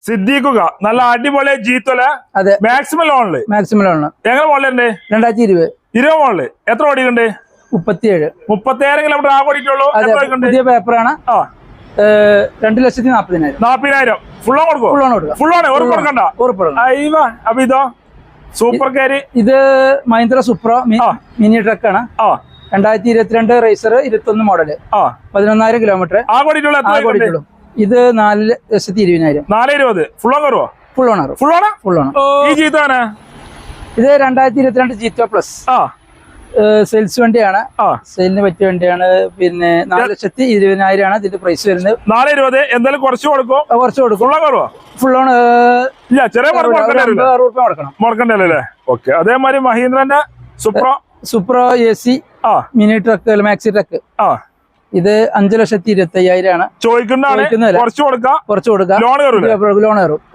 സിദ്ദീഖുക നല്ല അടിപൊളി ജീത്തോല. അതെ, മാക്സിമം ലോണില് എങ്ങനെ മോഡലുണ്ട്? 2020 20 മോഡല്. എത്ര ഓടിക്കുന്നുണ്ട്? 37 കിലോമീറ്റർ ആകെ ഓടിക്കുള്ളൂ. പുതിയ പേപ്പറാണ്. 2,40,000. 40,000 ഫുൾ ഓൺ കൊടുക്കും. ഫുൾ ഓൺ കൊടുക്കണ്ട. അപ്പൊ ഇതോ സൂപ്പർ കാരി. ഇത് മഹീന്ദ്ര സുപ്രോ മിനി ട്രക്കാണ്. 2022 റേസർ 21 മോഡല്. 11,000 കിലോമീറ്റർ. ഇത് 4,20,000. 4,20. ഫുൾ ഓൺ കയറുവോ? Full on. ഈ ജീത്തോനെ ഇത് 2022 ജീറ്റോ പ്ലസ് സെയിൽസ് വണ്ടിയാണ്. സെയിലിന് പറ്റിയ വണ്ടിയാണ്. പിന്നെ 4,20,000 ആണ് ഇതിന്റെ പ്രൈസ് വരുന്നത്. 4,20. എന്തായാലും കുറച്ച് കൊടുക്കും. ഫുൾ ഓൺ ഇല്ല, ചെറിയ മുടക്കണ്ടല്ലേ? ഓക്കെ. അതേമാതിരി മഹീന്ദ്രന്റെ Supro AC mini truck maxi truck. ഇത് 5,25,000 ആണ് ചോദിക്കുന്നത്. കുറച്ച് കൊടുക്കാം. ലോൺ കയറും.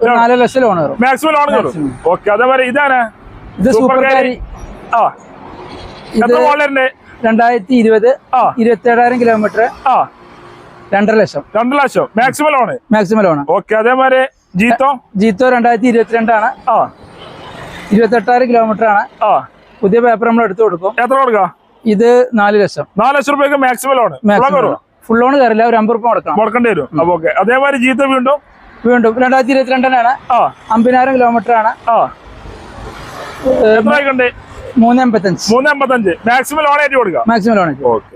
4 ലക്ഷം ലോൺ കയറും. മാക്സിമം ലോൺ കയറും. ഓക്കെ. അതേമാതിരി ഇതാണ് ഇത് സൂപ്പർ കാരി. ഇത് 2020 27,000 kilometre. 2.5 lakh. 2 lakh maximum loan. Okay. അതേമാതിരി ജീത്തോ 2022 ആണ്. 28,000 കിലോമീറ്റർ ആണ്. പുതിയ പേപ്പർ നമ്മൾ എടുത്തു കൊടുക്കും. എത്ര കൊടുക്കാം? ഇത് 4 ലക്ഷം. 4 ലക്ഷം രൂപയ്ക്ക് മാക്സിമം ലോൺ. ഫുൾ ലോൺ കയറില്ല. ഒരു 50 രൂപ മുടക്കേണ്ടി വരും. ഓക്കെ. അതേമാതിരി ജീത്തോ വീണ്ടും 2022 ആണ്. 50,000 കിലോമീറ്റർ ആണ്. 385 മാക്സിമം ലോൺ ആയിട്ട് കൊടുക്കാം. Maximum loan. ഓക്കെ.